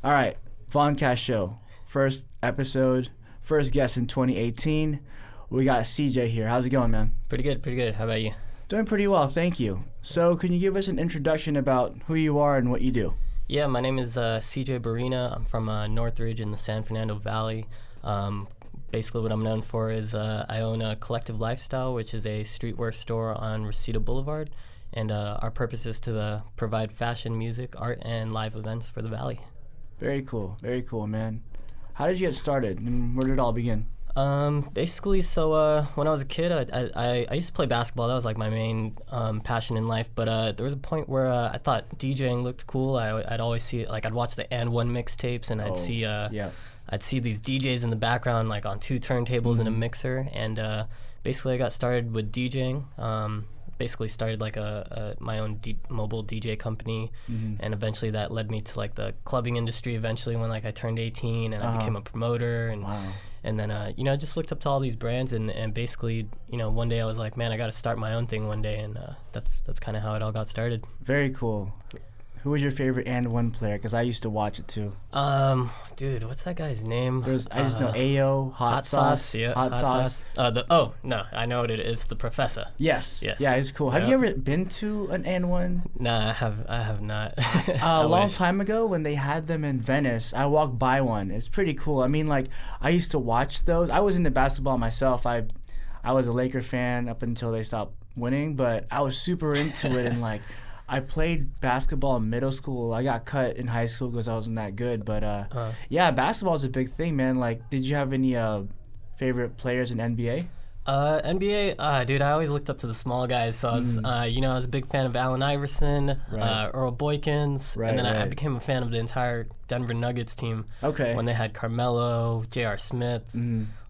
All right, Voncast show. First episode, first guest in 2018. We got CJ here. How's it going, man? Pretty good, pretty good. How about you? Doing pretty well, thank you. So can you give us an introduction about who you are and what you do? Yeah, my name is CJ Berina. I'm from Northridge in the San Fernando Valley. Basically what I'm known for is I own a Collective Lifestyle, which is a streetwear store on Reseda Boulevard. And our purpose is to provide fashion, music, art, and live events for the Valley. Very cool, man. How did you get started and where did it all begin? Basically, when I was a kid, I used to play basketball. That was like my main passion in life. But there was a point where I thought DJing looked cool. I'd always see it, like I'd watch the And One mixtapes, and I'd see these DJs in the background, like on two turntables and a mixer. And basically, I got started with DJing. Basically started like my own mobile DJ company, and eventually that led me to like the clubbing industry eventually when like I turned 18 and I became a promoter, and then I just looked up to all these brands, and basically one day I was like, man, I got to start my own thing one day, and that's kind of how it all got started. Very cool. Who was your favorite And One player? Because I used to watch it too. Dude, what's that guy's name? I just know Ayo, Hot Sauce. Yeah, Hot Sauce. No, I know what it is. The Professor. Yes. Yeah, it's cool. Have you ever been to an And One? Nah, I have not. A long time ago when they had them in Venice, I walked by one. It's pretty cool. I mean, like, I used to watch those. I was into basketball myself. I was a Laker fan up until they stopped winning, but I was super into it, and like, I played basketball in middle school. I got cut in high school because I wasn't that good. But yeah, basketball is a big thing, man. Like, did you have any favorite players in NBA? NBA, dude, I always looked up to the small guys. So I was, I was a big fan of Allen Iverson, Earl Boykins, and then I became a fan of the entire Denver Nuggets team. Okay. When they had Carmelo, J.R. Smith,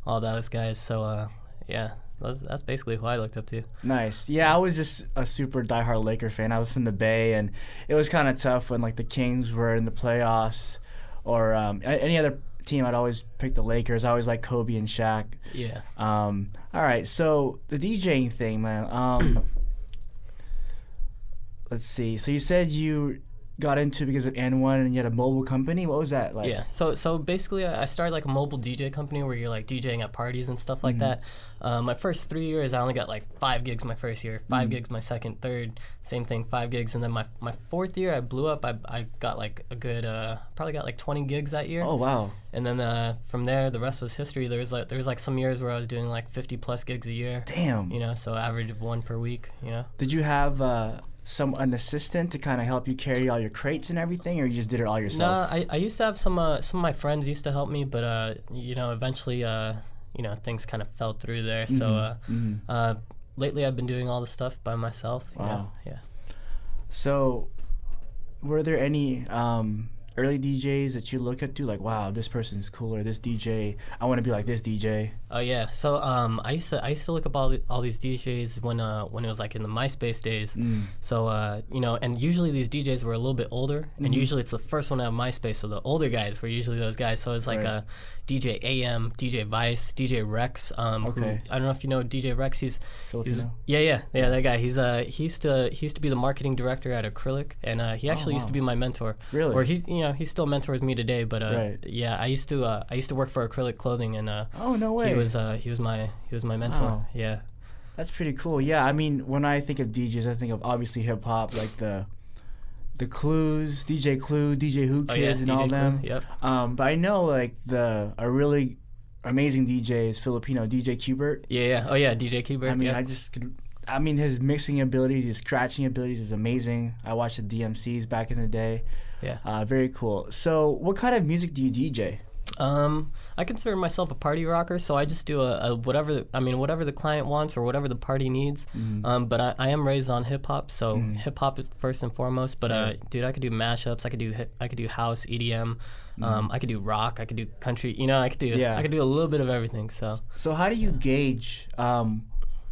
all those guys. So yeah. That's basically who I looked up to. Nice. Yeah, I was just a super diehard Laker fan. I was from the Bay, and it was kind of tough when like the Kings were in the playoffs, or any other team. I'd always pick the Lakers. I always like Kobe and Shaq. Yeah. All right. So the DJing thing, man. Let's see. So you said you got into because of N1 and you had a mobile company. What was that like? Yeah, so basically I started like a mobile DJ company where you're like DJing at parties and stuff like that. My first 3 years I only got like 5 gigs my first year, 5 gigs my second, third, same thing, 5 gigs, and then my fourth year I blew up. I got like a good probably got like 20 gigs that year. Oh wow. And then from there the rest was history. There was like some years where I was doing like 50 plus gigs a year. Damn. So average of 1 per week. Did you have an assistant to kind of help you carry all your crates and everything, or you just did it all yourself? No, I used to have some of my friends used to help me, but eventually things kind of fell through there. So lately I've been doing all the stuff by myself. Wow. Yeah. So were there any early DJs that you look up to, like, wow, this person's cool, or this DJ, I want to be like this DJ? Oh yeah. So I used to look up all these DJs when it was like in the MySpace days. So and usually these DJs were a little bit older, and usually it's the first one to have MySpace. So the older guys were usually those guys. So it's like DJ AM, DJ Vice, DJ Rex. Who, I don't know if you know DJ Rex. He's that guy. He used to be the marketing director at Acrylic, and he actually used to be my mentor. Really? Or he still mentors me today. But yeah, I used to work for Acrylic Clothing, and oh no way. He was my mentor. Wow. Yeah. That's pretty cool. Yeah, I mean, when I think of DJs, I think of obviously hip hop, like the Clues, DJ Clue, DJ Who Kids, and DJ all them. Clue, yep. But I know like a really amazing DJ is Filipino, DJ Qbert. Yeah. Oh yeah, DJ Qbert. I mean, his mixing abilities, his scratching abilities is amazing. I watched the DMCs back in the day. Yeah. Very cool. So, what kind of music do you DJ? I consider myself a party rocker, so I just do whatever the client wants or whatever the party needs. But I am raised on hip hop, so hip hop is first and foremost. But dude, I could do mashups. I could do house, EDM. I could do rock. I could do country. I could do a little bit of everything. So how do you gauge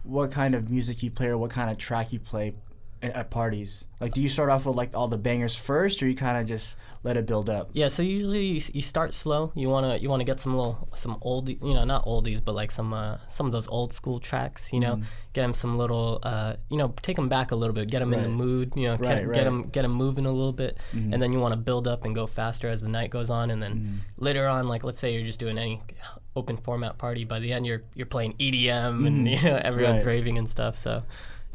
what kind of music you play or what kind of track you play at parties? Like, do you start off with like all the bangers first, or you kind of just let it build up? Yeah, so usually you start slow. You wanna get some old, not oldies, but like some of those old school tracks. Get them some little, take them back a little bit, get them in the mood. Get them moving a little bit, and then you want to build up and go faster as the night goes on, and then later on, like let's say you're just doing any open format party. By the end, you're playing EDM and everyone's raving and stuff. So,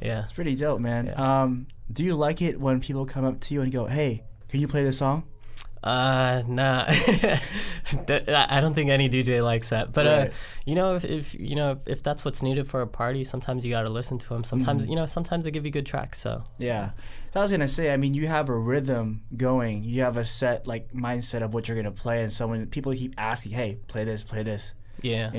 yeah, it's pretty dope, man. Yeah. Do you like it when people come up to you and go, "Hey, can you play this song?" Nah. I don't think any DJ likes that. But if that's what's needed for a party, sometimes you gotta listen to them. Sometimes sometimes they give you good tracks. So yeah. So I was gonna say, I mean, you have a rhythm going. You have a set like mindset of what you're gonna play, and people keep asking, "Hey, play this, play this." Yeah.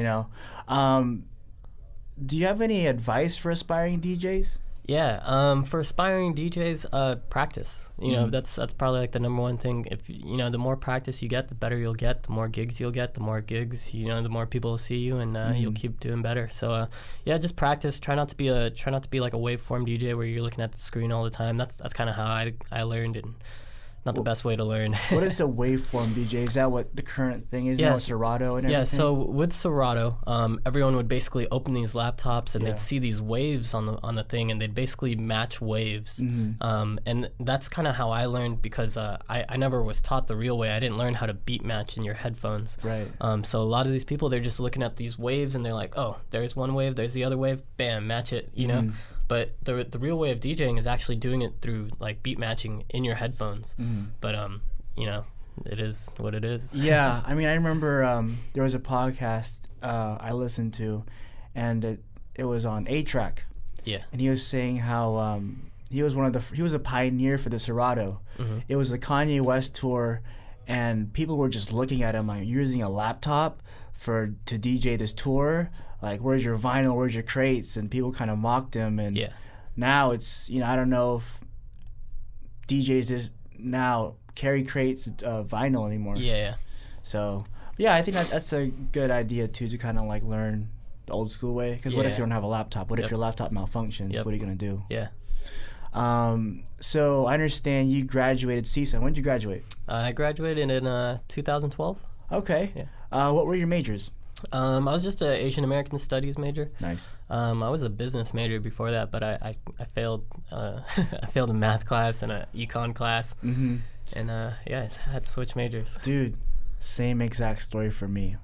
Do you have any advice for aspiring DJs? Yeah, for aspiring DJs, practice. That's probably like the number one thing. If the more practice you get, the better you'll get. The more gigs you'll get. The more gigs, the more people will see you, and you'll keep doing better. So, just practice. Try not to be like a waveform DJ where you're looking at the screen all the time. That's kind of how I learned, and not the best way to learn. What is a waveform DJ? Is that what the current thing is now, Serato and everything? Yeah, so with Serato, everyone would basically open these laptops and they'd see these waves on the thing, and they'd basically match waves. And that's kind of how I learned, because I never was taught the real way. I didn't learn how to beat match in your headphones. Right. So a lot of these people, they're just looking at these waves and they're like, oh, there's one wave, there's the other wave, bam, match it, But the real way of DJing is actually doing it through like beat matching in your headphones. But it is what it is. Yeah, I mean, I remember there was a podcast I listened to, and it was on A-Track. Yeah. And he was saying how he was a pioneer for the Serato. It was the Kanye West tour, and people were just looking at him like, you're using a laptop to DJ this tour. Like, where's your vinyl? Where's your crates? And people kind of mocked him. And now it's, I don't know if DJs just now carry crates of vinyl anymore. Yeah. So, yeah, I think that's a good idea, too, to kind of, like, learn the old school way. Because what if you don't have a laptop? What if your laptop malfunctions? What are you going to do? Yeah. So, I understand you graduated CSUN. When did you graduate? I graduated in 2012. Okay. Yeah. What were your majors? I was just an Asian American Studies major. Nice. I was a business major before that, but I failed. I failed a math class and an econ class, and I had to switch majors. Dude, same exact story for me.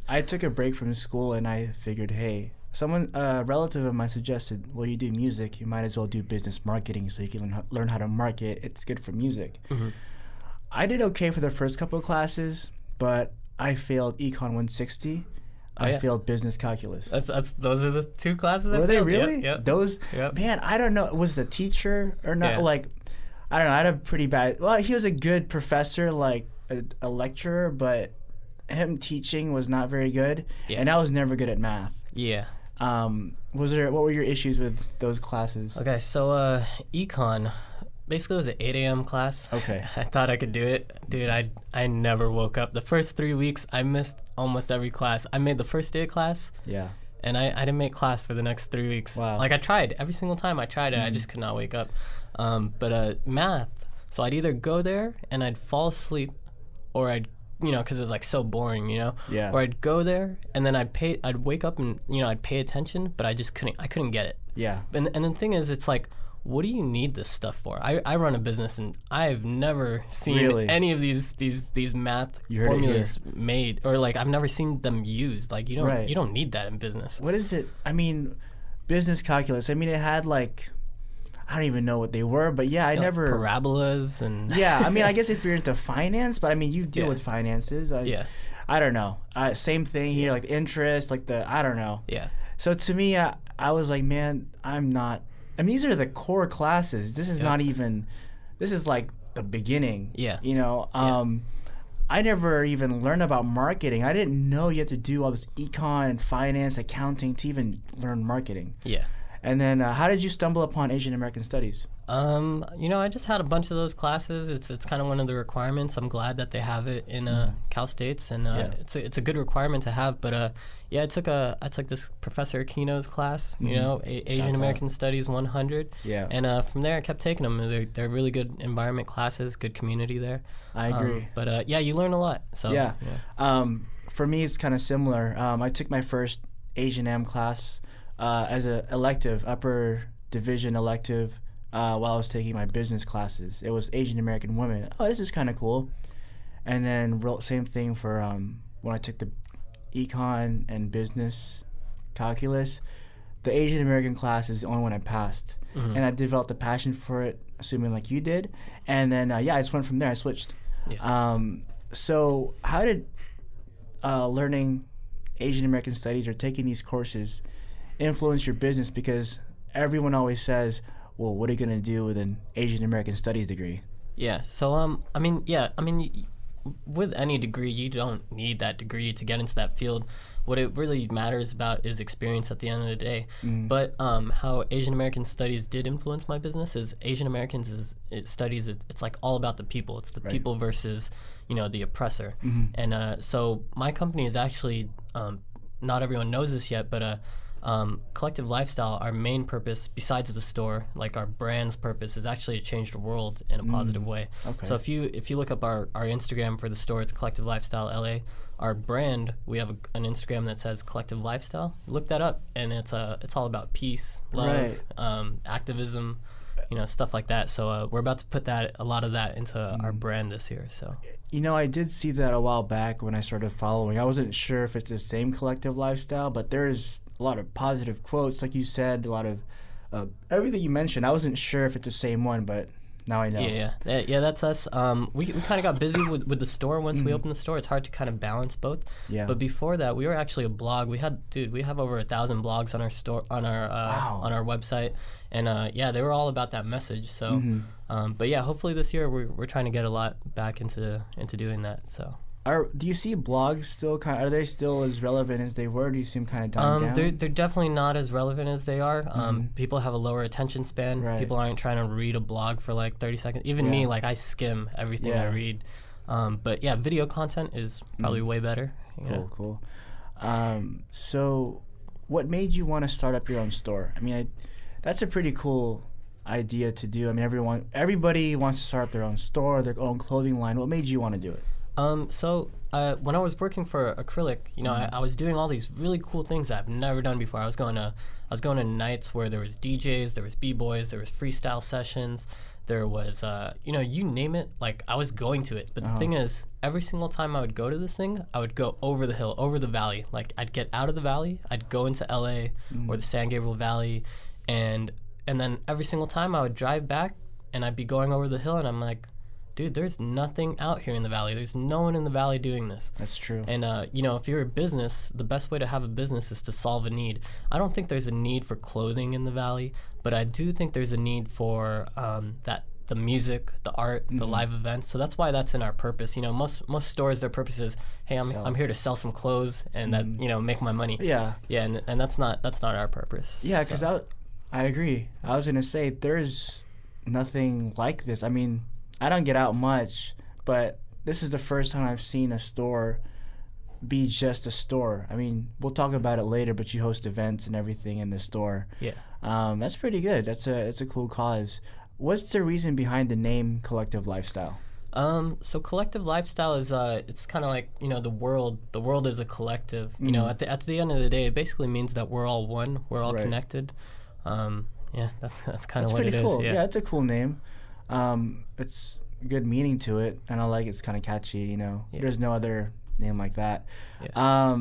I took a break from school and I figured, hey, a relative of mine suggested, well, you do music, you might as well do business marketing so you can learn how to market. It's good for music. I did okay for the first couple of classes, but I failed Econ 160. I failed business calculus. Those are the two classes. Were they really? Yep. Those? Yep. Man, I don't know. Was the teacher or not? Yeah. Like, I don't know. I had a pretty bad. Well, he was a good professor, like a lecturer, but him teaching was not very good, and I was never good at math. Yeah. What were your issues with those classes? Okay, so econ. Basically, it was an 8 a.m. class. Okay. I thought I could do it. Dude, I never woke up. The first 3 weeks, I missed almost every class. I made the first day of class. Yeah. And I didn't make class for the next 3 weeks. Wow. Like, I tried. Every single time I tried it, I just could not wake up. But math, so I'd either go there and I'd fall asleep, or I'd, because it was, like, so boring, Yeah. Or I'd go there and then I'd wake up and, I'd pay attention, but I couldn't get it. Yeah. And the thing is, it's like, what do you need this stuff for? I run a business and I've never seen any of these math formulas made, or like I've never seen them used. Like you don't need that in business. What is it? I mean, business calculus. I mean, it had like, I don't even know what they were, but yeah, I never parabolas and yeah. I mean, I guess if you're into finance, but I mean, you deal with finances. I don't know. Same thing here, like interest, like I don't know. Yeah. So to me, I was like, man, I'm not. I mean, these are the core classes. This is not even. This is like the beginning. Yeah. I never even learned about marketing. I didn't know you had to do all this econ and finance, accounting to even learn marketing. Yeah. And then how did you stumble upon Asian American Studies? I just had a bunch of those classes. It's kind of one of the requirements. I'm glad that they have it in Cal States, and it's a good requirement to have. But I took this Professor Aquino's class, Asian American Studies 100. Yeah. And from there, I kept taking them. They're really good environment classes, good community there. I agree. But you learn a lot. So yeah. For me, it's kind of similar. I took my first Asian Am class as a elective, upper division elective. While I was taking my business classes. It was Asian American women. Oh, this is kind of cool. And then same thing for when I took the econ and business calculus. The Asian American class is the only one I passed. And I developed a passion for it, assuming like you did. And then, I just went from there. I switched. Yeah. So how did learning Asian American Studies or taking these courses influence your business? Because everyone always says, well, what are you going to do with an Asian American Studies degree? Yeah. So, with any degree, you don't need that degree to get into that field. What it really matters about is experience at the end of the day. But how Asian American Studies did influence my business is Asian American Studies, it's like all about the people. It's the people versus, the oppressor. And so my company is actually, not everyone knows this yet, but Collective Lifestyle, our main purpose, besides the store, like our brand's purpose, is actually to change the world in a positive way. Okay. So if you look up our Instagram for the store, it's collectivelifestyle.la. Our brand, we have an Instagram that says Collective Lifestyle. Look that up, and it's all about peace, love, activism, stuff like that. So we're about to put a lot of that into our brand this year. So. I did see that a while back when I started following. I wasn't sure if it's the same Collective Lifestyle, but there's a lot of positive quotes, like you said, a lot of everything you mentioned. I wasn't sure if it's the same one, but now I know. Yeah, that's us. We kind of got busy with the store once we opened the store. It's hard to kind of balance both. Yeah. But before that, we were actually a blog. We have over 1,000 blogs on our store, on our website, and they were all about that message. So, but hopefully this year we're trying to get a lot back into doing that. So. Do you see blogs still are they still as relevant as they were? Do you see them kind of dying down? They're definitely not as relevant as they are. People have a lower attention span. Right. People aren't trying to read a blog for like 30 seconds. Even me, like I skim everything I read. But video content is probably way better. Cool. So what made you want to start up your own store? I mean, that's a pretty cool idea to do. I mean, everybody wants to start up their own store, their own clothing line. What made you want to do it? When I was working for acrylic, I was doing all these really cool things that I've never done before. I was going to nights where there was DJs, there was b-boys, there was freestyle sessions, there was you name it. Like I was going to it. But the thing is, every single time I would go to this thing, I would go over the hill, over the valley. Like I'd get out of the valley, I'd go into LA or the San Gabriel Valley, and then every single time I would drive back and I'd be going over the hill, and I'm like, dude, there's nothing out here in the valley. There's no one in the valley doing this. That's true. And, if you're a business, the best way to have a business is to solve a need. I don't think there's a need for clothing in the valley, but I do think there's a need for the music, the art, the live events. So that's why that's in our purpose. Most stores, their purpose is, hey, I'm here to sell some clothes and that, make my money. Yeah. Yeah, and that's not our purpose. Yeah, because I agree. I was going to say, there's nothing like this. I mean, I don't get out much, but this is the first time I've seen a store be just a store. I mean, we'll talk about it later, but you host events and everything in the store. Yeah. That's pretty good. It's a cool cause. What's the reason behind the name Collective Lifestyle? So Collective Lifestyle is it's kind of like, the world is a collective. At the end of the day, it basically means that we're all one, we're all connected. That's kind of what it cool. is. Yeah, it's a cool name. It's good meaning to it, and I like it's kind of catchy. There's no other name like that. Yeah.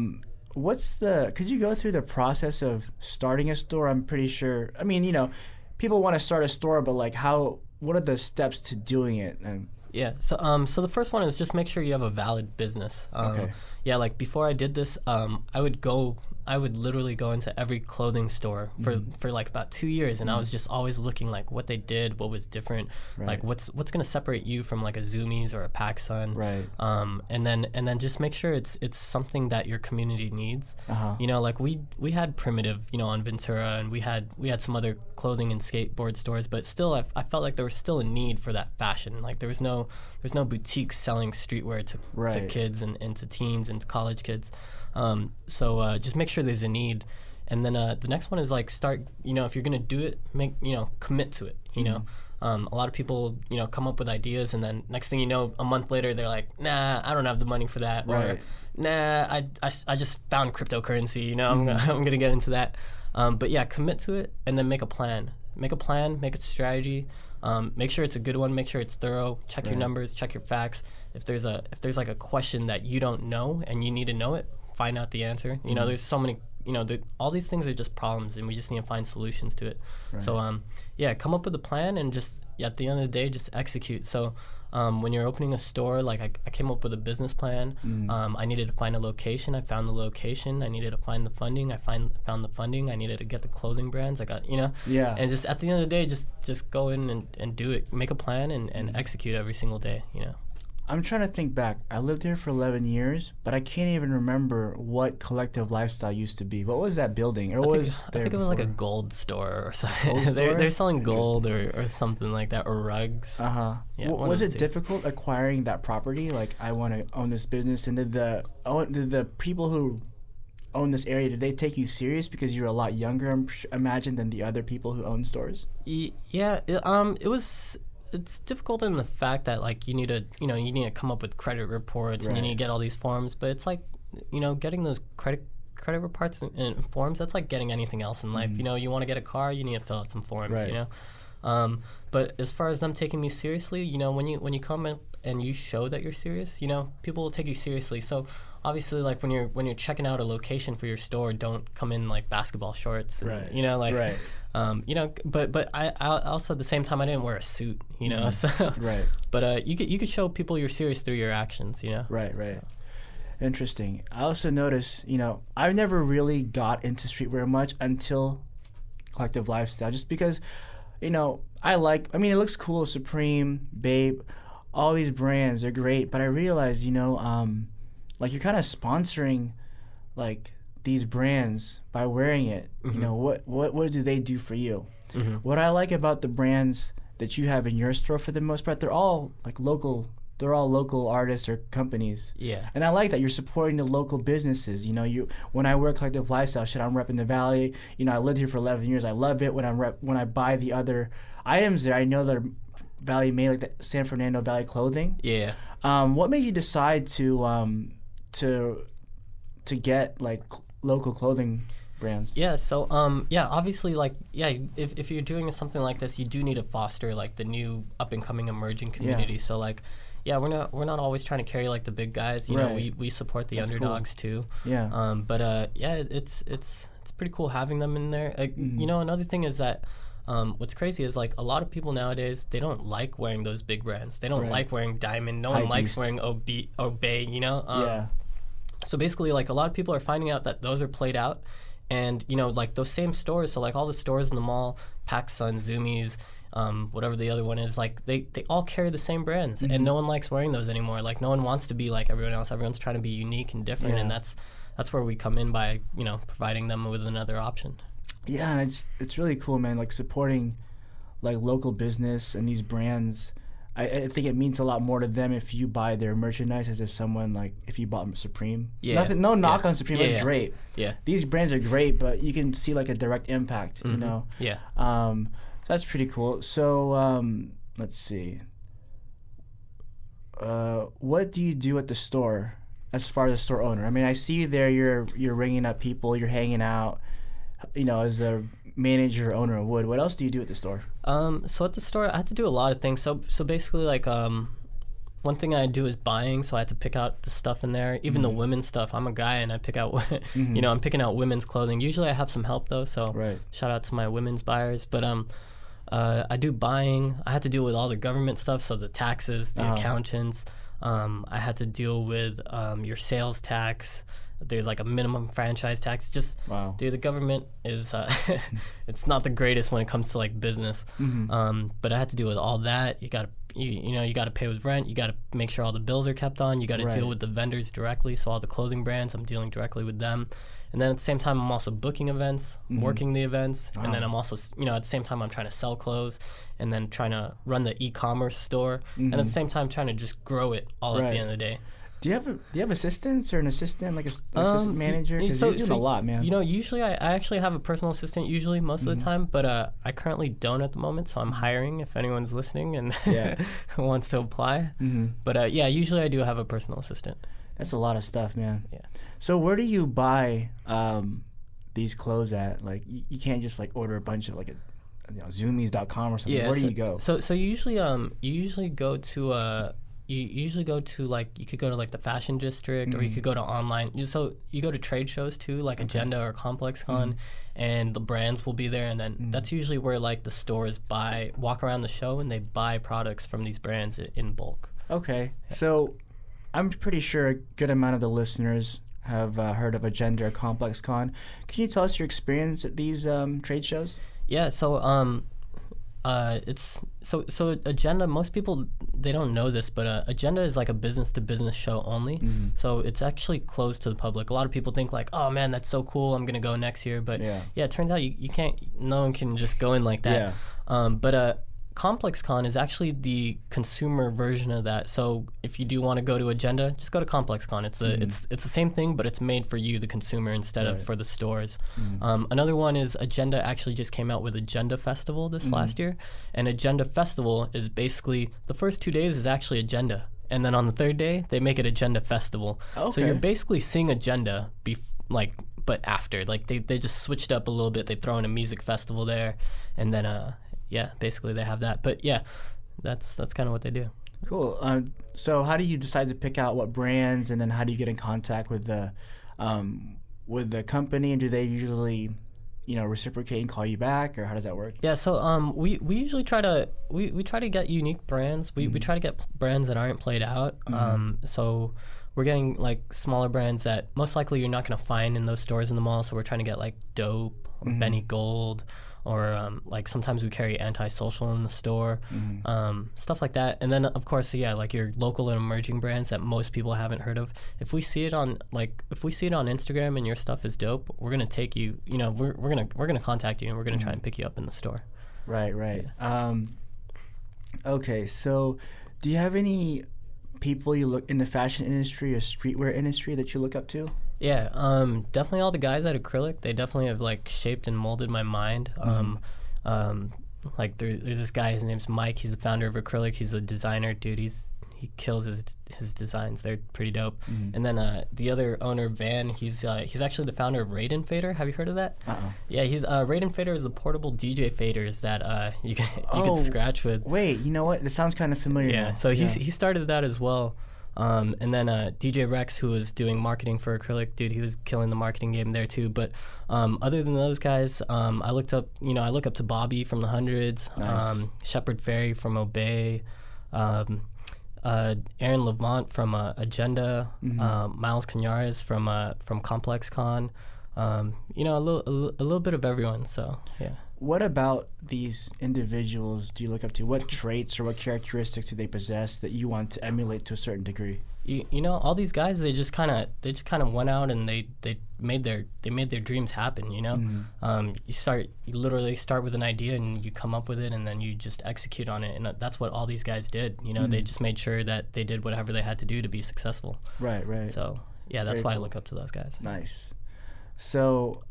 Could you go through the process of starting a store? I'm pretty sure. I mean, people want to start a store, but like what are the steps to doing it? So the first one is just make sure you have a valid business. Okay. Yeah, like before I did this, I would go I would literally go into every clothing store for like about 2 years, and I was just always looking like what they did, what was different, like what's gonna separate you from like a Zoomies or a PacSun, and then just make sure it's something that your community needs. You know, like we had Primitive, you know, on Ventura, and we had some other clothing and skateboard stores, but still I felt like there was still a need for that fashion. Like there's no boutiques selling streetwear to kids and to teens and to college kids. So just make sure there's a need, and then the next one is like start. You know, if you're gonna do it, commit to it. You know, a lot of people come up with ideas, and then next thing you know, a month later they're like, nah, I don't have the money for that, or nah, I just found cryptocurrency. You know, I'm gonna get into that. But yeah, commit to it, and then make a plan. Make a strategy. Make sure it's a good one. Make sure it's thorough. Check your numbers. Check your facts. If there's like a question that you don't know and you need to know it, find out the answer. You know, there's so many. You know, all these things are just problems, and we just need to find solutions to it. So yeah, come up with a plan, and just at the end of the day, just execute. So when you're opening a store, like I came up with a business plan. I needed to find a location. I found the location. I needed to find the funding. I found the funding. I needed to get the clothing brands. I got, and just at the end of the day, just go in and do it. Make a plan and execute every single day. You know. I'm trying to think back. I lived here for 11 years, but I can't even remember what Collective Lifestyle used to be. What was that building? Or I think it was like a gold store or something. They're selling gold or something like that, or rugs. Yeah, was it difficult acquiring that property? Like, I want to own this business, and did the people who own this area, did they take you serious because you're a lot younger, imagine, than the other people who own stores? Yeah, it's difficult in the fact that like you need to come up with credit reports, and you need to get all these forms, but it's like, getting those credit reports and forms, that's like getting anything else in life. You want to get a car, you need to fill out some forms. But as far as them taking me seriously, when you come in and you show that you're serious, people will take you seriously. So obviously, like when you're checking out a location for your store, don't come in like basketball shorts. But I also at the same time I didn't wear a suit. So But you could show people you're serious through your actions. Right. So. Interesting. I also noticed, I've never really got into streetwear much until Collective Lifestyle, just because, it looks cool. Supreme, Babe, all these brands are great, but I realized, like you're kind of sponsoring, like these brands by wearing it. What do they do for you? What I like about the brands that you have in your store, for the most part, they're all like local. They're all local artists or companies. Yeah. And I like that you're supporting the local businesses. When I wear Collective Lifestyle, I'm repping the Valley. I lived here for 11 years. I love it when I buy the other items there. I know they're Valley made, like the San Fernando Valley clothing. Yeah. What made you decide to get like local clothing brands? Yeah, so obviously, like, if you're doing something like this, you do need to foster like the new up and coming emerging community. So like, we're not always trying to carry like the big guys. We support the underdogs too. Yeah. It's pretty cool having them in there. Another thing is that what's crazy is like a lot of people nowadays, they don't like wearing those big brands. They don't like wearing Diamond. No one likes wearing Obey. So basically, like a lot of people are finding out that those are played out. And, like those same stores, so like all the stores in the mall, PacSun, Zoomies, whatever the other one is, like they all carry the same brands, and no one likes wearing those anymore. Like no one wants to be like everyone else. Everyone's trying to be unique and different, and that's where we come in by, providing them with another option. Yeah, and it's really cool, man, like supporting like local business and these brands. I think it means a lot more to them if you buy their merchandise as if you bought Supreme. Yeah. No knock on Supreme. It's great. Yeah. These brands are great, but you can see like a direct impact, Yeah. So that's pretty cool. So let's see. What do you do at the store as far as a store owner? I mean, I see you there. You're ringing up people. You're hanging out. As a manager, owner of Wood. What else do you do at the store? So at the store, I had to do a lot of things. So basically, like, one thing I do is buying. So I had to pick out the stuff in there, even the women's stuff. I'm a guy, and I pick out, I'm picking out women's clothing. Usually, I have some help though. So shout out to my women's buyers. But I do buying. I had to deal with all the government stuff. So the taxes, the accountants. I had to deal with your sales tax, there's like a minimum franchise tax. Just Wow. dude, the government is it's not the greatest when it comes to like business. But I had to deal with all that. You gotta you gotta pay with rent. You gotta make sure all the bills are kept on. You gotta deal with the vendors directly. So all the clothing brands, I'm dealing directly with them. And then at the same time, I'm also booking events, working the events, and then I'm also, at the same time, I'm trying to sell clothes, and then trying to run the e-commerce store, and at the same time, trying to just grow it all at the end of the day. Do you have assistants or an assistant, like an assistant manager? Because you're doing a lot, man. Usually I actually have a personal assistant most of the time, but I currently don't at the moment, so I'm hiring if anyone's listening and wants to apply. But usually I do have a personal assistant. That's a lot of stuff, man. Yeah. So where do you buy these clothes at? Like you can't just like order a bunch of like Zoomies.com or something. Yeah, Where do you go? So you usually go to like, you could go to like the fashion district, or you could go to online. So you go to trade shows too, like Agenda or ComplexCon, and the brands will be there, and then that's usually where like the stores walk around the show and they buy products from these brands in bulk. Okay, so I'm pretty sure a good amount of the listeners have heard of Agenda or ComplexCon. Can you tell us your experience at these trade shows? Yeah, so so Agenda, most people, they don't know this, but Agenda is like a business-to-business show only. So it's actually closed to the public. A lot of people think like, oh man, that's so cool, I'm gonna go next year. But it turns out you can't, no one can just go in like that. But ComplexCon is actually the consumer version of that. So if you do want to go to Agenda, just go to ComplexCon. It's the same thing, but it's made for you, the consumer, instead of for the stores. Another one is Agenda actually just came out with Agenda Festival this last year, and Agenda Festival is basically the first 2 days is actually Agenda, and then on the third day they make it Agenda Festival. So you're basically seeing Agenda but after, like they just switched up a little bit. They throw in a music festival there, and then basically they have that. But that's kind of what they do. Cool. So how do you decide to pick out what brands, and then how do you get in contact with the company, and do they usually reciprocate and call you back, or how does that work? Yeah, so we usually try to get unique brands. We try to get brands that aren't played out. So we're getting like smaller brands that most likely you're not going to find in those stores in the mall. So we're trying to get like Dope or Benny Gold, or like sometimes we carry Antisocial in the store, stuff like that. And then of course, like your local and emerging brands that most people haven't heard of. If we see it on Instagram and your stuff is dope, we're gonna take you. We're gonna contact you, and we're gonna try and pick you up in the store. Right. Yeah. Okay, so do you have any people you look in the fashion industry or streetwear industry that you look up to? Yeah, definitely all the guys at Acrylic. They definitely have like shaped and molded my mind. Like there's this guy, his name's Mike. He's the founder of Acrylic. He's a designer, dude. He kills his designs. They're pretty dope. And then the other owner, Van, he's actually the founder of Raiden Fader. Have you heard of that? Yeah, he's Raiden Fader is the portable DJ faders that you can scratch with. Wait, you know what? This sounds kind of familiar. Yeah, so he started that as well. And then DJ Rex, who was doing marketing for Acrylic, dude, he was killing the marketing game there too. But other than those guys, I look up to Bobby from the Hundreds, Nice. Shepard Fairey from Obey, Aaron Levant from Agenda, Miles Canares from ComplexCon, a little bit of everyone. So yeah. What about these individuals do you look up to? What traits or what characteristics do they possess that you want to emulate to a certain degree? All these guys, they just kind of went out and they made their dreams happen. You literally start with an idea and you come up with it, and then you just execute on it, and that's what all these guys did. They just made sure that they did whatever they had to do to be successful. Right. So yeah, that's why I look up to those guys. Nice. So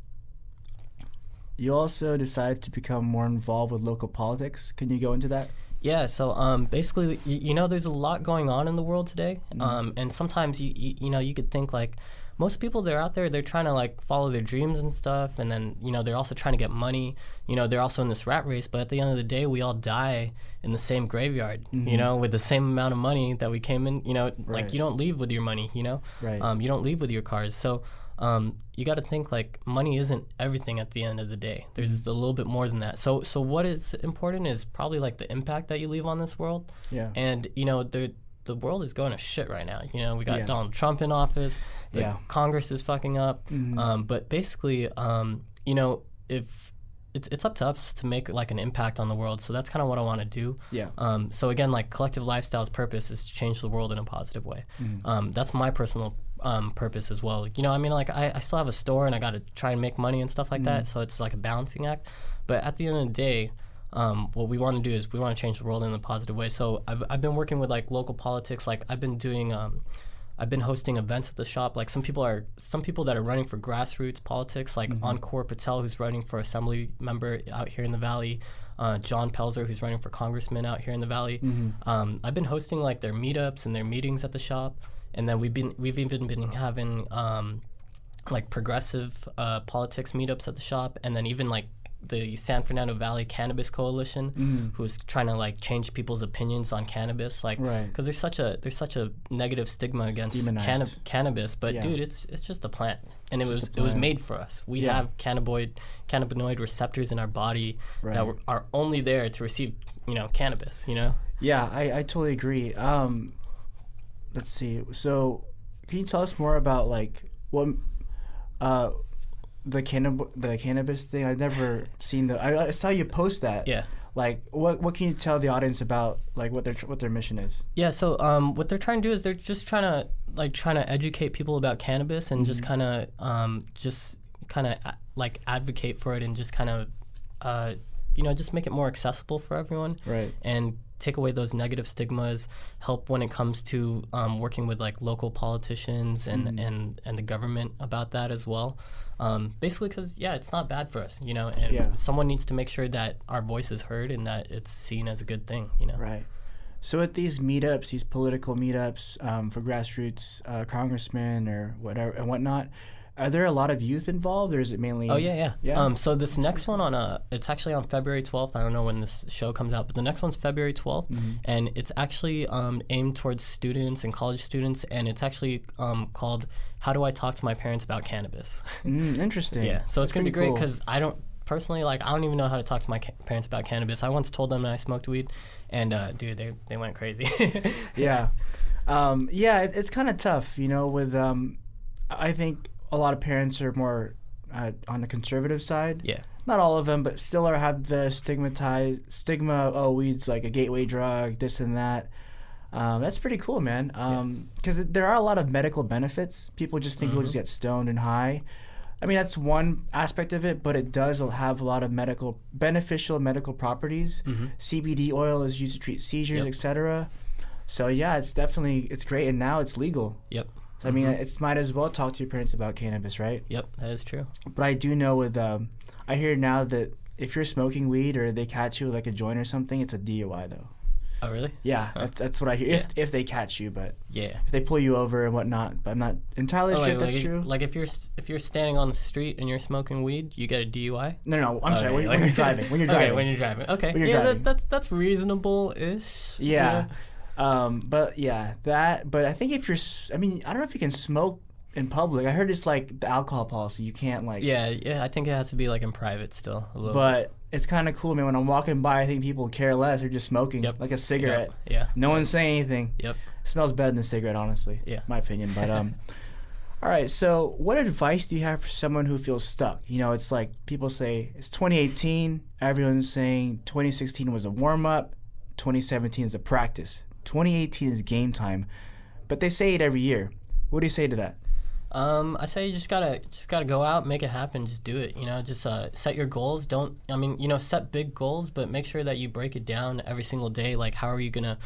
you also decided to become more involved with local politics. Can you go into that? Yeah, so basically, there's a lot going on in the world today, and sometimes you could think like most people, they're out there, they're trying to like follow their dreams and stuff, and then they're also trying to get money. They're also in this rat race, but at the end of the day, we all die in the same graveyard. With the same amount of money that we came in. Like you don't leave with your money. Right. You don't leave with your cars. So you got to think like money isn't everything at the end of the day. There's a little bit more than that. So what is important is probably like the impact that you leave on this world. Yeah. And the world is going to shit right now. You know, we got Yeah. Donald Trump in office. The Yeah. Congress is fucking up. But basically, you know, if it's up to us to make like an impact on the world. So that's kind of what I want to do. Yeah. So again, like Collective Lifestyle's purpose is to change the world in a positive way. That's my personal purpose as well. You know, I mean, like I still have a store and I got to try and make money and stuff like that. So it's like a balancing act. But at the end of the day, what we want to do is we want to change the world in a positive way. So I've been working with like local politics. Like I've been hosting events at the shop. Like some people that are running for grassroots politics, like Encore Patel, who's running for assembly member out here in the Valley, John Pelzer, who's running for congressman out here in the Valley. I've been hosting like their meetups and their meetings at the shop, and then we've even been having like progressive politics meetups at the shop, and then even like the San Fernando Valley Cannabis Coalition, who's trying to like change people's opinions on cannabis, like because there's such a negative stigma against cannabis, but dude, it's just a plant, and it was made for us. We have cannabinoid receptors in our body that are only there to receive, you know, cannabis. You know. Yeah, I totally agree. Let's see. So, can you tell us more about like what? The cannabis thing? I've never seen I saw you post that. Yeah. Like, what can you tell the audience about like what their mission is? Yeah. So what they're trying to do is they're just trying to educate people about cannabis and just kind of like advocate for it and just kind of you know, just make it more accessible for everyone. Right. And take away those negative stigmas, help when it comes to working with like local politicians and the government about that as well. Basically because, it's not bad for us, you know, and someone needs to make sure that our voice is heard and that it's seen as a good thing, you know. Right. So at these meetups, these political meetups for grassroots congressmen or whatever and whatnot, are there a lot of youth involved, or is it mainly? Oh, yeah. So this next one it's actually on February 12th. I don't know when this show comes out, but the next one's February 12th, and it's actually aimed towards students and college students, and it's actually called "How Do I Talk to My Parents About Cannabis?" Interesting. Yeah. So it's gonna be great cool. because I don't even know how to talk to my parents about cannabis. I once told them that I smoked weed, and dude, they went crazy. Yeah. It's kind of tough, you know. With I think a lot of parents are more on the conservative side. Yeah. Not all of them, but still have the stigma. Oh, weed's like a gateway drug, this and that. That's pretty cool, man. Because there are a lot of medical benefits. People just think people just get stoned and high. I mean, that's one aspect of it, but it does have a lot of beneficial medical properties. CBD oil is used to treat seizures, etc. So yeah, it's great, and now it's legal. Yep. I mean, it's might as well talk to your parents about cannabis, right? Yep, that is true. But I do know with, I hear now that if you're smoking weed or they catch you with like a joint or something, it's a DUI though. Oh, really? Yeah, that's what I hear. Yeah. If they catch you, but if they pull you over and whatnot. But I'm not entirely sure if that's true. Like if you're standing on the street and you're smoking weed, you get a DUI? No, I'm sorry. When you're driving. When you're driving. Okay, when you're driving. Okay. When you're driving. That's reasonable-ish. Yeah. But I think if I don't know if you can smoke in public. I heard it's like the alcohol policy. You can't like. Yeah. I think it has to be like in private still a little. But it's kind of cool, man. When I'm walking by, I think people care less. They're just smoking like a cigarette. Yeah. No one's saying anything. Yep. It smells better than a cigarette, honestly. Yeah. My opinion. But all right. So, what advice do you have for someone who feels stuck? You know, it's like people say it's 2018. Everyone's saying 2016 was a warm up. 2017 is a practice. 2018 is game time, but they say it every year. What do you say to that? I say you just gotta go out, make it happen, just do it. You know, just set your goals. Set big goals, but make sure that you break it down every single day. Like, how are you gonna,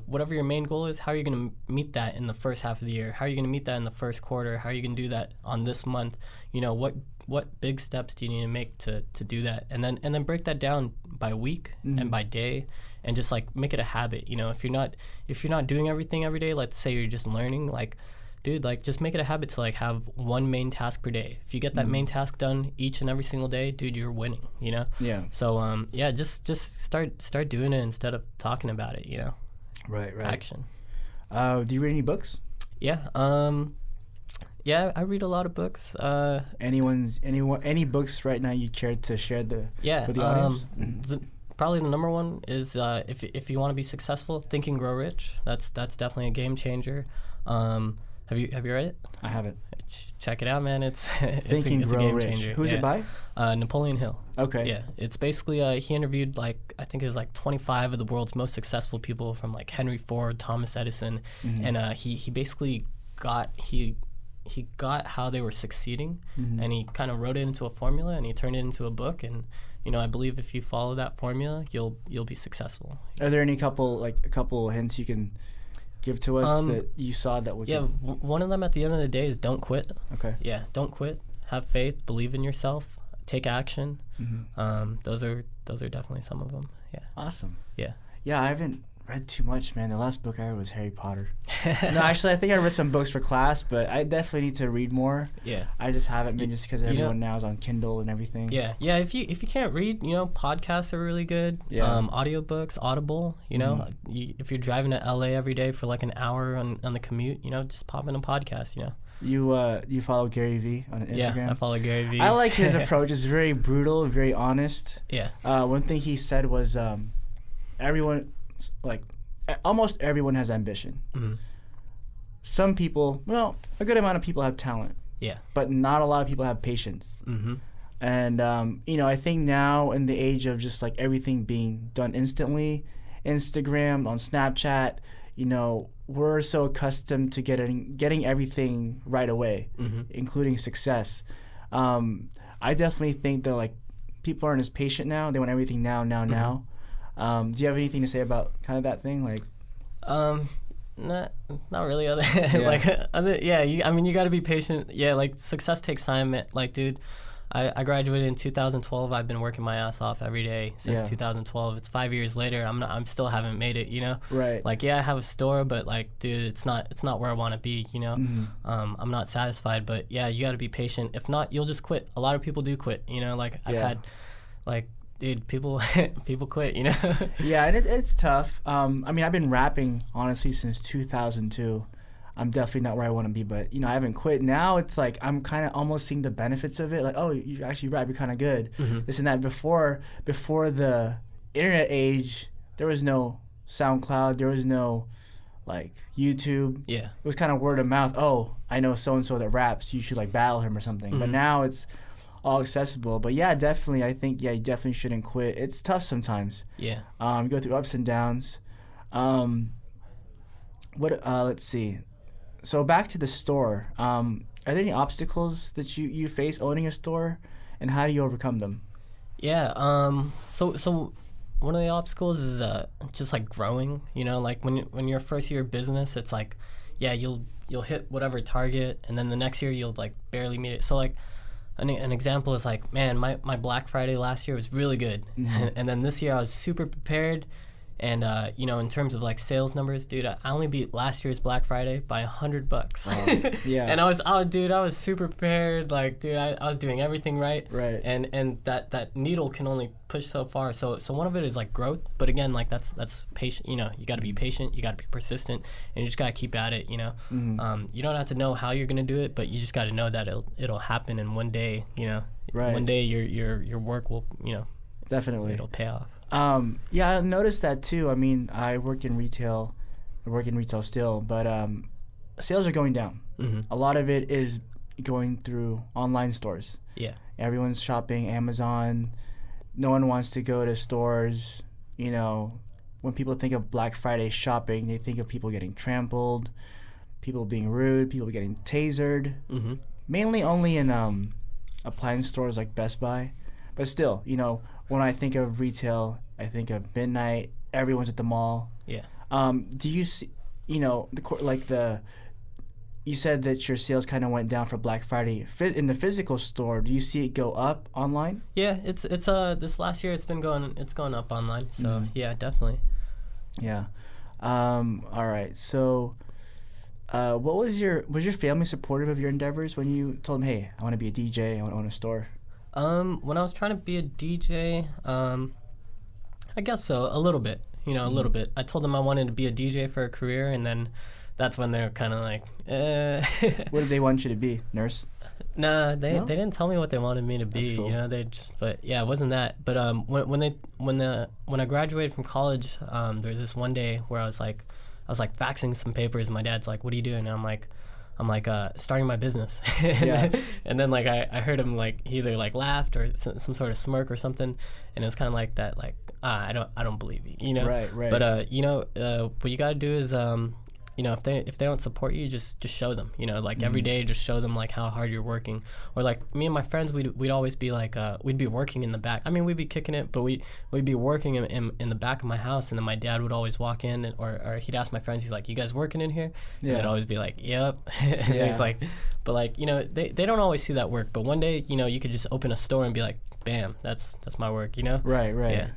whatever your main goal is, how are you gonna meet that in the first half of the year? How are you gonna meet that in the first quarter? How are you gonna do that on this month? You know, what big steps do you need to make to do that? And then break that down by week and by day. And just like make it a habit, you know. If you're not doing everything every day, let's say you're just learning, like, dude, like just make it a habit to like have one main task per day. If you get that main task done each and every single day, dude, you're winning, you know. Yeah. So just start doing it instead of talking about it, you know. Right. Action. Do you read any books? Yeah. I read a lot of books. Any books right now you care to share with the audience? probably the number one is if you want to be successful, Think and Grow Rich. That's definitely a game changer. Have you read it? I haven't. Check it out, man. It's Think and Grow a game Rich. changer. Who's it by? Napoleon Hill. Okay. Yeah, it's basically he interviewed I think it was 25 of the world's most successful people, from Henry Ford, Thomas Edison, and he basically got how they were succeeding, and he kind of wrote it into a formula, and he turned it into a book, and I believe if you follow that formula, you'll be successful. Are there any couple hints you can give to us that you saw that would? One of them at the end of the day is don't quit. Okay. Yeah, don't quit. Have faith. Believe in yourself. Take action. Those are definitely some of them. Yeah. Awesome. Yeah. Yeah, I haven't read too much, man. The last book I read was Harry Potter. No, actually, I think I read some books for class, but I definitely need to read more. Yeah. I just haven't been, just because everyone now is on Kindle and everything. Yeah. Yeah. If you can't read, podcasts are really good. Yeah. Audiobooks, Audible. If you're driving to LA every day for an hour on the commute, just pop in a podcast. You follow Gary Vee on Instagram? Yeah, I follow Gary Vee. I like his approach. It's very brutal, very honest. Yeah. One thing he said was almost everyone has ambition. Some people, a good amount of people have talent. Yeah. But not a lot of people have patience. And I think now in the age of just everything being done instantly, Instagram, on Snapchat, we're so accustomed to getting everything right away, including success. I definitely think that people aren't as patient now. They want everything now. Do you have anything to say about kind of that thing? Not really. You got to be patient. Yeah, success takes time. Dude, I graduated in 2012. I've been working my ass off every day since 2012. It's 5 years later. I'm still haven't made it. Right. I have a store, but dude, it's not where I want to be. I'm not satisfied. But yeah, you got to be patient. If not, you'll just quit. A lot of people do quit. I've had dude, people quit, Yeah, and it's tough. I've been rapping, honestly, since 2002. I'm definitely not where I want to be, but, I haven't quit. Now it's I'm kind of almost seeing the benefits of it. Oh, you actually rap, you're kind of good. This and that. Before the internet age, there was no SoundCloud. There was no, YouTube. Yeah. It was kind of word of mouth. Oh, I know so-and-so that raps. You should, battle him or something. But now it's all accessible. But yeah, definitely, I think, you definitely shouldn't quit. It's tough sometimes. Yeah. You go through ups and downs. Let's see. So back to the store. Are there any obstacles that you face owning a store, and how do you overcome them? Yeah. So one of the obstacles is just growing. When you're first year of business, it's you'll hit whatever target, and then the next year you'll barely meet it. So an example is man, my Black Friday last year was really good, and then this year I was super prepared. And in terms of sales numbers, dude, I only beat last year's Black Friday by $100. Yeah. And I was super prepared. Dude, I was doing everything right. Right. And that needle can only push so far. So one of it is growth, but again, that's patient. You got to be patient. You got to be persistent, and you just got to keep at it. You don't have to know how you're gonna do it, but you just got to know that it'll happen. And one day, right. One day your work will, definitely, it'll pay off. Yeah, I noticed that too. I work in retail. I work in retail still, but sales are going down. A lot of it is going through online stores. Yeah. Everyone's shopping Amazon. No one wants to go to stores. When people think of Black Friday shopping, they think of people getting trampled, people being rude, people getting tasered. Mainly only in appliance stores like Best Buy. But still, when I think of retail, I think of midnight. Everyone's at the mall. Yeah. Do you see, you said that your sales kind of went down for Black Friday in the physical store. Do you see it go up online? Yeah, it's this last year it's going up online. So yeah, definitely. Yeah. All right. So, what was your family supportive of your endeavors when you told them, hey, I want to be a DJ, I want to own a store? When I was trying to be a DJ, I guess so, a little bit, a little bit. I told them I wanted to be a DJ for a career, and then that's when they were kind of What did they want you to be? Nurse? Nah, they No? didn't tell me what they wanted me to be. That's cool. You know, they just, but yeah, it wasn't that. But when I graduated from college, there was this one day where I was like faxing some papers, and my dad's like, "What are you doing?" And I'm like, starting my business. Yeah. And then like I heard him like he either like laughed or some sort of smirk or something, and it was kind of like that, like, I don't believe you, you know. Right. But what you gotta do is if they don't support you, just show them, like every day, just show them like how hard you're working. Or like me and my friends, we'd always be like we'd be working in the back. I mean, we'd be kicking it, but we'd be working in the back of my house, and then my dad would always walk in, or he'd ask my friends, he's like, "You guys working in here?" Yeah. And I'd always be like, "Yep." And Yeah. he's like, but like, they don't always see that work, but one day, you could just open a store and be like, bam, that's my work, Right. Yeah.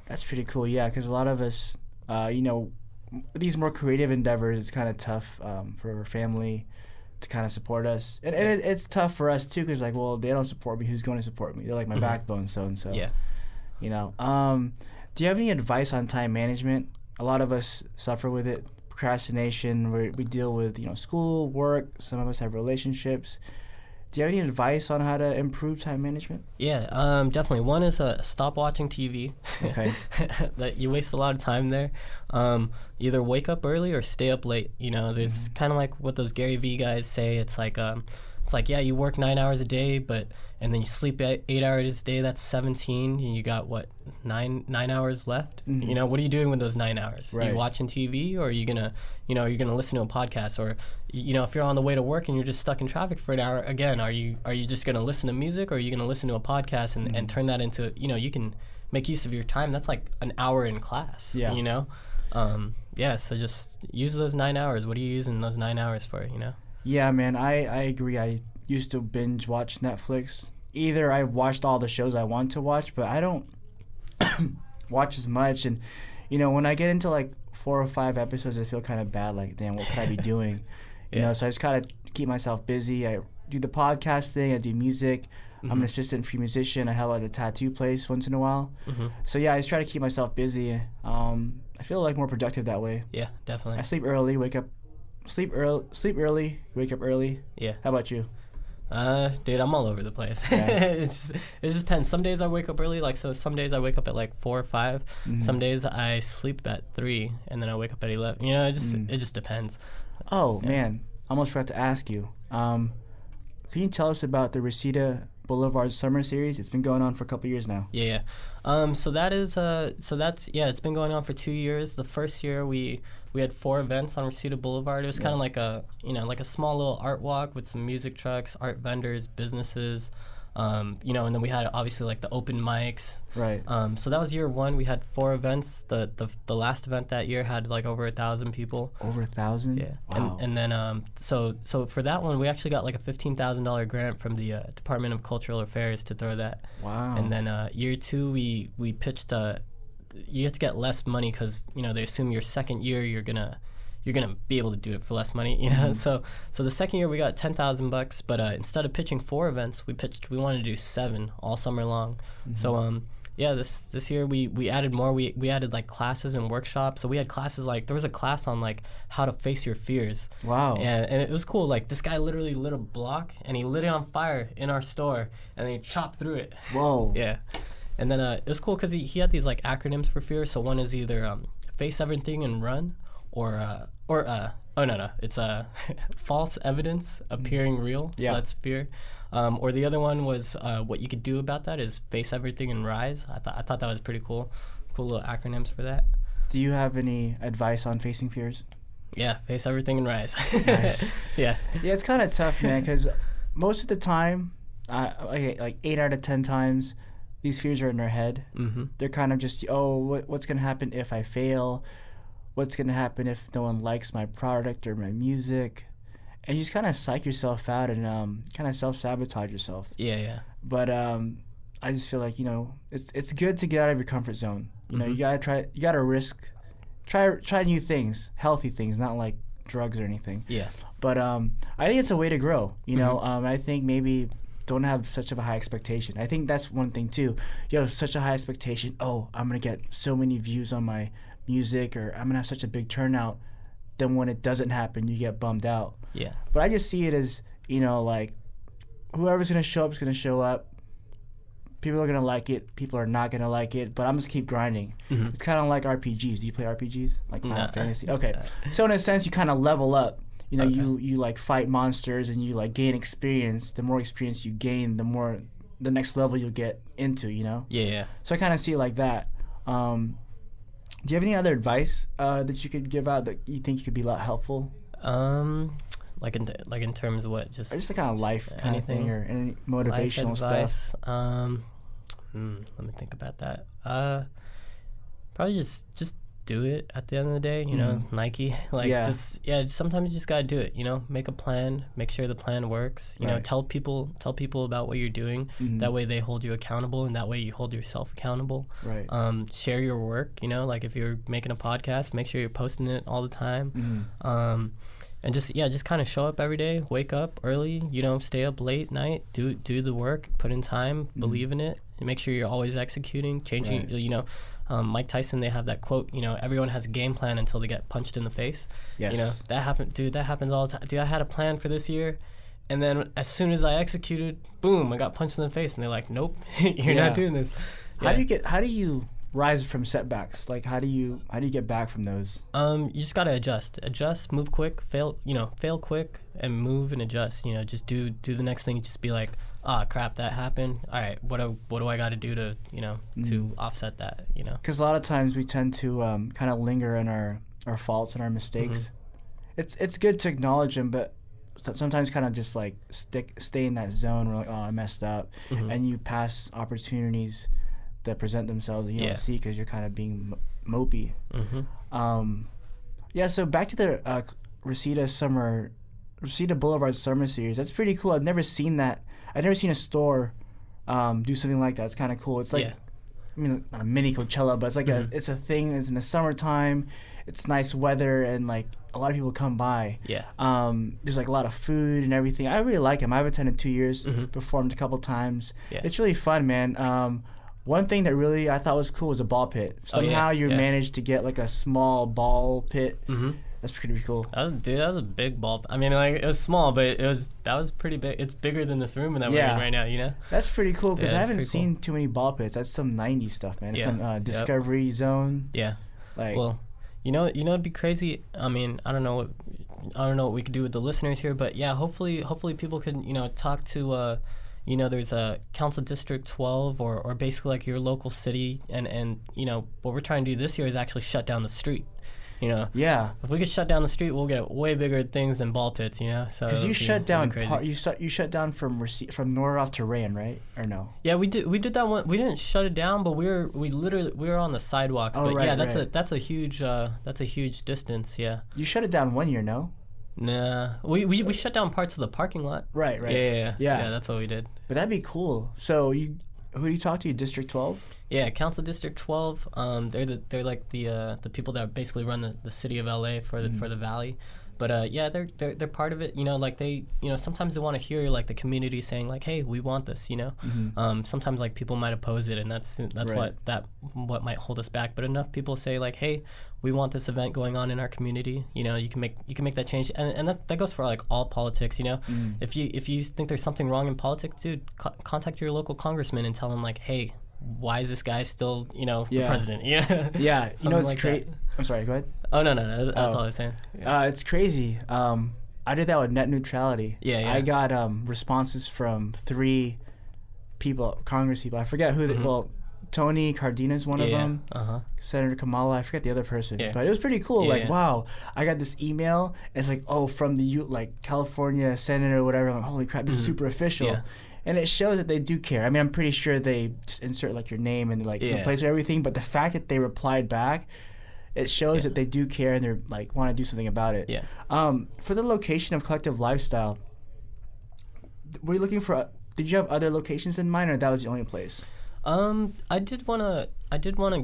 That's pretty cool. Yeah, because a lot of us, these more creative endeavors, it's kind of tough for our family to kind of support us, and it's tough for us too, because like, well, they don't support me, who's going to support me? They're like my backbone, so and so. Yeah. Do you have any advice on time management? A lot of us suffer with it. Procrastination. We deal with school, work. Some of us have relationships. Do you have any advice on how to improve time management? Yeah, definitely. One is stop watching TV. Okay. That you waste a lot of time there. Either wake up early or stay up late. There's kind of like what those Gary Vee guys say. It's like yeah, you work 9 hours a day, and then you sleep 8 hours a day. That's 17, and you got what, nine hours left. Mhm. What are you doing with those 9 hours? Are Right. you watching TV, or are you gonna listen to a podcast, or if you're on the way to work and you're just stuck in traffic for an hour, again, are you just gonna listen to music, or are you gonna listen to a podcast and turn that into you can make use of your time? That's like an hour in class. Yeah. So just use those 9 hours. What are you using those 9 hours for? Yeah, man, I agree. I used to binge watch Netflix. Either I watched all the shows I want to watch, but I don't watch as much. And, when I get into like 4 or 5 episodes, I feel kind of bad. Like, damn, what could I be doing? So I just kind of keep myself busy. I do the podcast thing. I do music. I'm an assistant free musician. I help at the tattoo place once in a while. So yeah, I just try to keep myself busy. I feel like more productive that way. Yeah, definitely. I sleep early, sleep early, wake up early. Yeah. How about you? Dude, I'm all over the place. Yeah. It just depends. Some days I wake up early, some days I wake up at like 4 or 5. Some days I sleep at 3 and then I wake up at 11. It just depends. Oh man, I almost forgot to ask you. Can you tell us about the Reseda Blvd Summer series? It's been going on for a couple years now. Yeah. It's been going on for 2 years. The first year we had 4 events on Reseda Boulevard. It was kind of like a small little art walk with some music trucks, art vendors, businesses, and then we had obviously like the open mics. Right. So that was year 1. We had 4 events. The last event that year had like over 1,000 people. Over 1,000? Yeah. Wow. And then so for that one, we actually got like a $15,000 grant from the Department of Cultural Affairs to throw that. Wow. And then year 2, we pitched. You have to get less money because they assume your second year you're gonna be able to do it for less money. So the second year we got $10,000, but instead of pitching 4 events, we wanted to do 7 all summer long. So this year we added more. We added like classes and workshops. So we had classes like there was a class on like how to face your fears. Wow. And it was cool. Like this guy literally lit a block and he lit it on fire in our store and then he chopped through it. Whoa. Yeah. And then it was cool because he had these like acronyms for fear. So one is either face everything and run, it's false evidence appearing real. Yeah. So that's fear. Or the other one was what you could do about that is face everything and rise. I thought that was pretty cool. Cool little acronyms for that. Do you have any advice on facing fears? Yeah, face everything and rise. Nice. Yeah. Yeah, it's kind of tough, man, because most of the time, like 8 out of 10 times, these fears are in our head. They're kind of just, what's going to happen if I fail? What's going to happen if no one likes my product or my music? And you just kind of psych yourself out and kind of self-sabotage yourself. Yeah. But I just feel like, it's good to get out of your comfort zone. You gotta risk, try new things, healthy things, not like drugs or anything. Yeah. But I think it's a way to grow. I think maybe don't have such of a high expectation. I think that's one thing too. You have such a high expectation. Oh, I'm gonna get so many views on my music, or I'm gonna have such a big turnout. Then when it doesn't happen, you get bummed out. Yeah. But I just see it as like whoever's gonna show up is gonna show up. People are gonna like it. People are not gonna like it. But I'm just keep grinding. Mm-hmm. It's kind of like RPGs. Do you play RPGs like Final Nah. Fantasy? Okay. So in a sense, you kind of level up. You know, Okay. you like fight monsters and you like gain experience. The more experience you gain, the next level you'll get into. You know. Yeah. So I kind of see it like that. Do you have any other advice that you could give out that you think could be a lot helpful? Like in terms of what, Or just the kind of life kind of anything? thing, or any motivational Life advice. stuff. Let me think about that. Probably just do it at the end of the day. You know, Nike. Like just sometimes you just gotta do it. You know, make a plan. Make sure the plan works. You know, tell people about what you're doing. That way they hold you accountable, and that way you hold yourself accountable. Right. Share your work. You know, like if you're making a podcast, make sure you're posting it all the time. And just kind of show up every day, wake up early, you know, stay up late night, do the work, put in time, believe in it, and make sure you're always executing, changing. You know, Mike Tyson, they have that quote, you know, everyone has a game plan until they get punched in the face. Yes. You know, that happens all the time. Dude, I had a plan for this year, and then as soon as I executed, boom, I got punched in the face, and they're like, nope, you're not doing this. How do you rise from setbacks? Like how do you get back from those? You just gotta adjust, move quick, fail quick, and move and adjust. You know, just do the next thing. Just be like, crap, that happened. All right, what do I got to do to to offset that? You know, because a lot of times we tend to kind of linger in our faults and our mistakes. It's good to acknowledge them, but sometimes kind of just like stay in that zone where like, I messed up, and you pass opportunities that present themselves that you don't see because you're kind of being mopey. So back to the Reseda Boulevard Summer series. That's pretty cool. I've never seen that. I've never seen a store do something like that. It's kind of cool. It's like, I mean, not a mini Coachella, but it's like it's a thing. It's in the summertime. It's nice weather, and like a lot of people come by. There's like a lot of food and everything. I really like them. I've attended 2 years, performed a couple times. It's really fun, man. One thing that really I thought was cool was a ball pit. Somehow you managed to get like a small ball pit. That's pretty cool. That was a big ball. I mean, like it was small, but that was pretty big. It's bigger than this room that we're in right now. You know. That's pretty cool because I haven't seen too many ball pits. That's some '90s stuff, man. It's some Discovery Zone. Yeah. Like. Well, you know, it'd be crazy. I mean, I don't know what we could do with the listeners here, but yeah, hopefully people could talk to. There's a Council District 12 or basically like your local city, and what we're trying to do this year is actually shut down the street. If we could shut down the street, we'll get way bigger things than ball pits. So because you shut down you shut down from Noroff to Rayan, right? Or no? Yeah, we did that one. We didn't shut it down, but we were on the sidewalks. That's a huge distance. Yeah. You shut it down 1 year, no? Nah, we shut down parts of the parking lot. Right. Yeah, that's what we did. But that'd be cool. So who do you talk to? District 12? Yeah, Council District 12. They're like the people that basically run the city of LA for the valley. But they're part of it. Like they sometimes they want to hear like the community saying like, hey, we want this. Sometimes like people might oppose it, and that's right. what might hold us back. But enough people say like, hey, we want this event going on in our community. You can make that change, and that goes for like all politics. If you think there's something wrong in politics, dude, contact your local congressman and tell him like, hey, why is this guy still the president? Yeah. It's like crazy. I'm sorry, go ahead. Oh no, that's all I was saying. It's crazy. I did that with net neutrality. Yeah. I got responses from 3 people, Congress people. I forget who Tony Cardina's one of them. Senator Kamala, I forget the other person. But it was pretty cool. Wow, I got this email. It's like, from the California Senator or whatever. I'm like, holy crap, this is super official. Yeah. And it shows that they do care. I mean, I'm pretty sure they just insert like your name and like replace everything. But the fact that they replied back, it shows that they do care and they're like want to do something about it. Yeah. For the location of Collective Lifestyle, were you looking for? Did you have other locations in mind, or that was the only place? I did wanna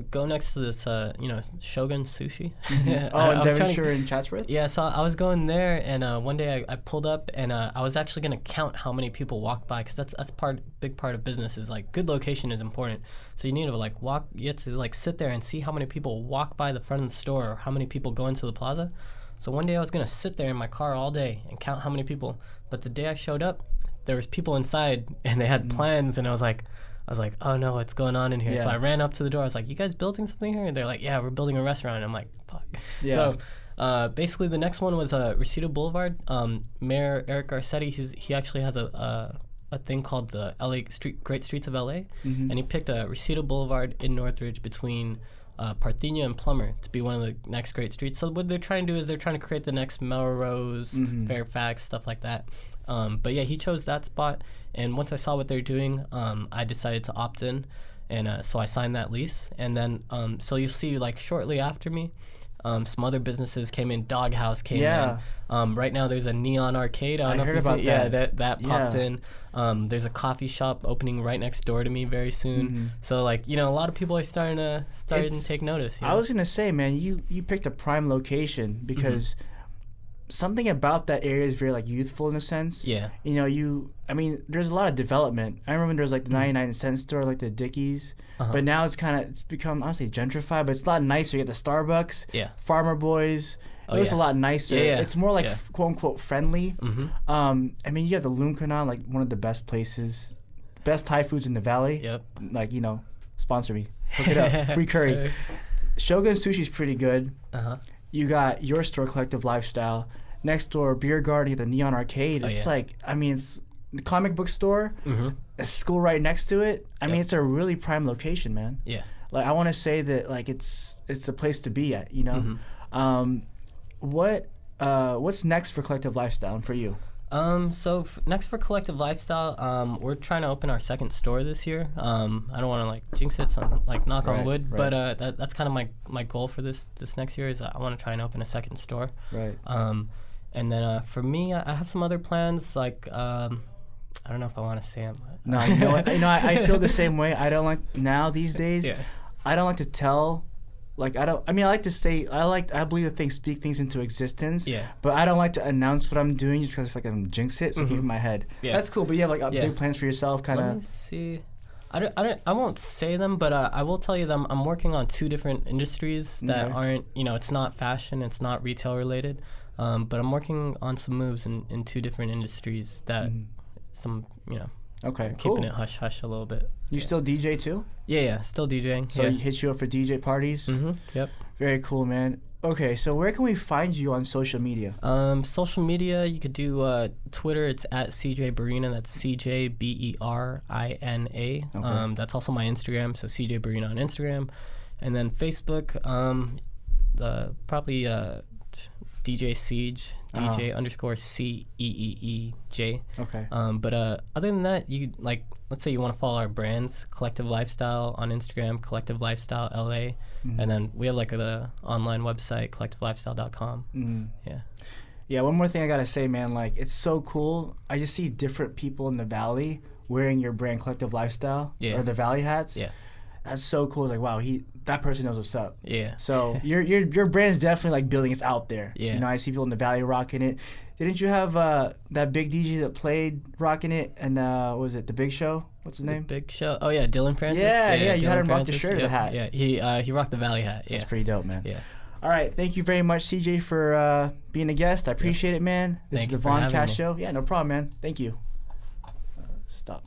go next to this Shogun Sushi. In Devonshire and Chatsworth? Yeah, so I was going there, and one day I pulled up, and I was actually gonna count how many people walked by, because that's big part of business is like good location is important. So you need to like walk, you have to like sit there and see how many people walk by the front of the store, or how many people go into the plaza. So one day I was gonna sit there in my car all day and count how many people, but the day I showed up, there was people inside and they had plans, and I was like, oh no, what's going on in here? So I ran up to the door. I was like, you guys building something here? And they're like, yeah, we're building a restaurant. And I'm like, fuck. Yeah. So basically the next one was Reseda Boulevard. Mayor Eric Garcetti, he actually has a thing called the Great Streets of LA, and he picked Reseda Boulevard in Northridge between Parthenia and Plummer to be one of the next great streets. So what they're trying to do is they're trying to create the next Melrose, Fairfax, stuff like that. But yeah, he chose that spot, and once I saw what they're doing, I decided to opt in, and so I signed that lease. And then so you'll see, like, shortly after me, some other businesses came in. Doghouse came in. Right now there's a neon arcade. I heard about that. Yeah, that popped in. There's a coffee shop opening right next door to me very soon. So, like, you know, a lot of people are starting to take notice. You know? I was gonna say, man, you picked a prime location because something about that area is very, like, youthful in a sense. Yeah. You know, I mean, there's a lot of development. I remember there was, like, the 99-cent store, like the Dickies. But now it's become, I don't say gentrified, but it's a lot nicer. You get the Starbucks, Farmer Boys. It's a lot nicer. It's more like quote unquote friendly. I mean, you have the Lunkanon, like one of the best places, best Thai foods in the valley. Like, you know, sponsor me, hook it up, free curry. Shogun Sushi's pretty good. You got your store, Collective Lifestyle. Next door, Beer Garden, the Neon Arcade. It's like, I mean, it's the comic book store, a school right next to it. I mean, it's a really prime location, man. Yeah. Like, I want to say that, like, it's a place to be at, you know? What's next for Collective Lifestyle and for you? So next for Collective Lifestyle, we're trying to open our second store this year. I don't want to, like, jinx it, so like knock on wood, but that's kind of my goal for this next year is I want to try and open a second store. Right. And then for me, I have some other plans, like I don't know if I want to say them. No, you know what? I feel the same way. I don't like now these days. I don't like to tell. Like, I like to say, I believe that things speak things into existence. Yeah. But I don't like to announce what I'm doing just because I feel like I'm jinx it, so keep it in my head. Yeah. That's cool, but you have, like, big plans for yourself, kind of. Let me see. I won't say them, but I will tell you them. I'm working on 2 different industries that aren't, you know, it's not fashion, it's not retail related. But I'm working on some moves in 2 different industries that some, you know. Okay, keeping it hush hush a little bit. You still DJ too? Yeah, still DJing. So you hit you up for DJ parties? Yep. Very cool, man. Okay, so where can we find you on social media? Social media, you could do Twitter. It's at CJ Berina. That's CJBERINA. Okay. That's also my Instagram. So CJ Berina on Instagram, and then Facebook. Probably DJ Siege. DJ _CEEEJ. Okay. But other than that, you, like, let's say you want to follow our brands, Collective Lifestyle on Instagram, collectivelifstylela, and then we have, like, the online website, collectivelifestyle.com. Yeah. Yeah. One more thing I gotta say, man. Like, it's so cool. I just see different people in the valley wearing your brand, Collective Lifestyle, or the Valley hats. Yeah. That's so cool. It's like, wow, that person knows what's up. Yeah. So your brand's definitely, like, building. It's out there. Yeah. You know, I see people in the valley rocking it. Didn't you have that big DJ that played rocking it? And what was it, The Big Show? What's his name? Big Show. Oh yeah, Dylan Francis. Yeah. You had him rock the shirt or the hat. Yeah. He rocked the Valley hat. Yeah. That's pretty dope, man. Yeah. All right. Thank you very much, CJ, for being a guest. I appreciate it, man. This is the Voncast show. Yeah, no problem, man. Thank you. Stop.